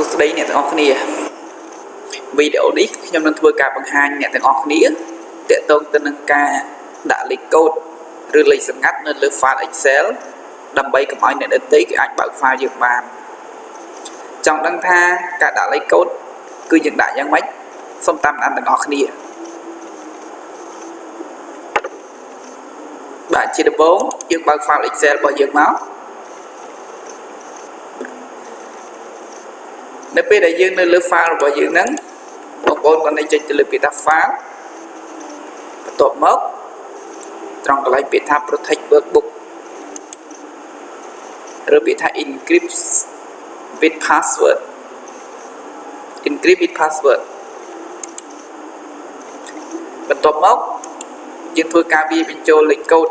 số đấy nèទាំងអស់គ្នា video នេះខ្ញុំនឹងធ្វើការបង្ហាញអ្នកទាំងអស់គ្នាទាក់ទងទៅនឹងការដាក់លេខកូដឬលេខសម្ងាត់នៅលើ file Excel ដើម្បីកុំឲ្យអ្នកដទៃគេអាចបើក file យើងបានចង់ដឹងថាការដាក់លេខកូដគឺយើងដាក់យ៉ាងម៉េចសូមតាមដានទាំងអស់គ្នាបាទជាដំបូងយើងបើក file Excel របស់យើងមកនៅពេលដែលយើងនៅលើ file របស់យើងហ្នឹងបងប្អូនគាត់នឹងចុចទៅលើពាក្យថា file បន្ទាប់មកត្រង់កន្លែងពាក្យថា protect workbook ឬពាក្យថា encrypt with password បន្ទាប់មកយើងធ្វើការវាយបញ្ចូលលេខកូដ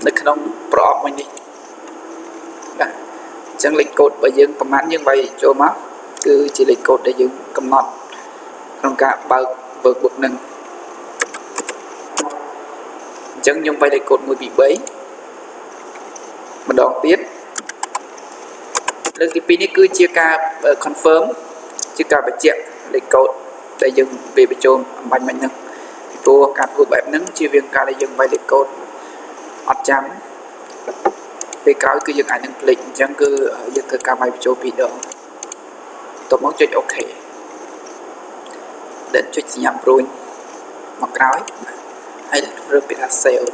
នៅក្នុងប្រអប់មួយនេះបាទអញ្ចឹងលេខកូដរបស់យើងប្រហែលយើងវាយចូលមកគឺជាលេខកូដដែលយើងកំណត់ក្នុងការបើក workbook នឹងអញ្ចឹងខ្ញុំវាយលេខកូដ1 2 3ម្ដងទៀតលើកទី2នេះគឺជាការ confirm ជាការបញ្ជាក់លេខកូដដែលយើងវាយបញ្ចូលអំបញ្ញមិញហ្នឹងពីព្រោះការធ្វើបែបហ្នឹងជាវាការដែលយើងវាយលេខកូដអត់ចាំពេលក្រោយគឺយើងអាចនឹងភ្លេចអញ្ចឹងគឺយើងធ្វើការវាយបញ្ចូលពីរដងតមកចុច OK ដែលចុចសញ្ញាព្រួយមកក្រោយហើយរើសពាក្យថា save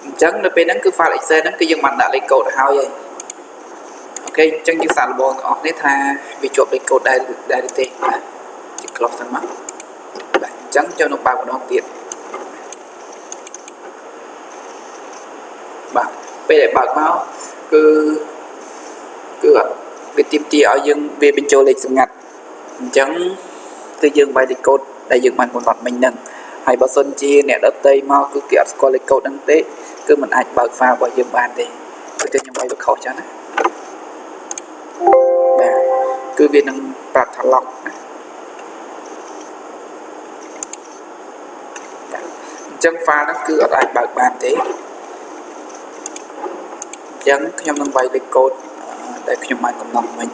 អញ្ចឹងនៅពេលហ្នឹងគឺ file Excel ហ្នឹងគឺយើងបានដាក់លេខកូដហើយអូខេអញ្ចឹងយើងសាកល្បងទាំងអស់គ្នាថាវាជាប់លេខកូដដែរទេជា close ហ្នឹងមកបាទអញ្ចឹងចូលនឹងបើកម្ដងទៀតបាទពេលដែលបើកមកគឺវាទាមទារឲ្យយើងវាបញ្ចូលលេខសម្ងាត់អញ្ចឹងគឺយើងវាយលេខកូដដែលយើងបានកំណត់មិញហ្នឹងហើយបើសិនជាអ្នកដទៃមកគឺគេអត់ស្គាល់លេខកូដហ្នឹងទេគឺមិនអាចបើក file របស់យើងបានទេគឺខ្ញុំវាយវាខុសចឹងណាបាទគឺវានឹងប្រាប់ថា lock ណាអញ្ចឹង file ហ្នឹងគឺអត់អាចបើកបានទេអញ្ចឹងខ្ញុំនឹងវាយលេខកូដដែលខ្ញុំបានកំណត់មិញ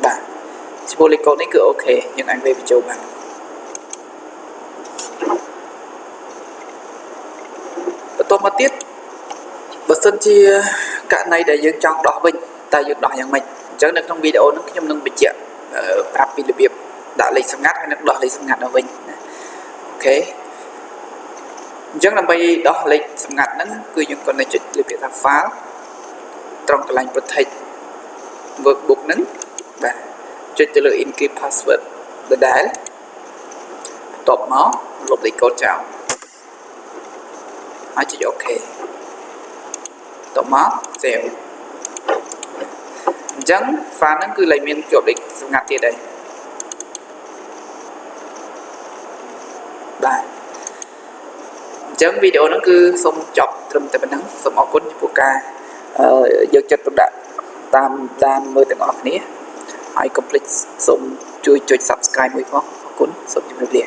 បាទឈ្មោះលេខកូដនេះគឺអូខេយើងអាចវាយបញ្ចូលបានបន្តមកទៀតបើសិនជាករណីដែលយើងចង់ដោះវិញតើយើងដោះយ៉ាងម៉េចអញ្ចឹងនៅក្នុងវីដេអូនេះខ្ញុំនឹងបញ្ជាក់ប្រាប់ពីរបៀបដាក់លេខសម្ងាត់ហើយនឹងដោះលេខសម្ងាត់ទៅវិញអូខេអញ្ចឹងដើម្បីដោះលេខសម្ងាត់ហ្នឹងគឺយើងគាត់នឹងចុចលើពាក្យថា file ត្រង់កន្លែង protect workbook ហ្នឹងបាទចុចទៅលើ encrypt password ដដែលបន្ទាប់មកលុបលេខកូដចោលហើយចុច OK បន្ទាប់មក save អញ្ចឹង file ហ្នឹងគឺឡើងមានជាប់លេខសម្ងាត់ទៀតហើយបាទអញ្ចឹងវីដេអូហ្នឹងគឺសូមចប់ត្រឹមតែប៉ុណ្ណឹងសូមអរគុណចំពោះការយកចិត្តទុកដាក់តាមដានមើលទាំងអស់គ្នាហើយកុំភ្លេចសូមជួយចុច Subscribe មួយផងអរគុណសូមជម្រាបលា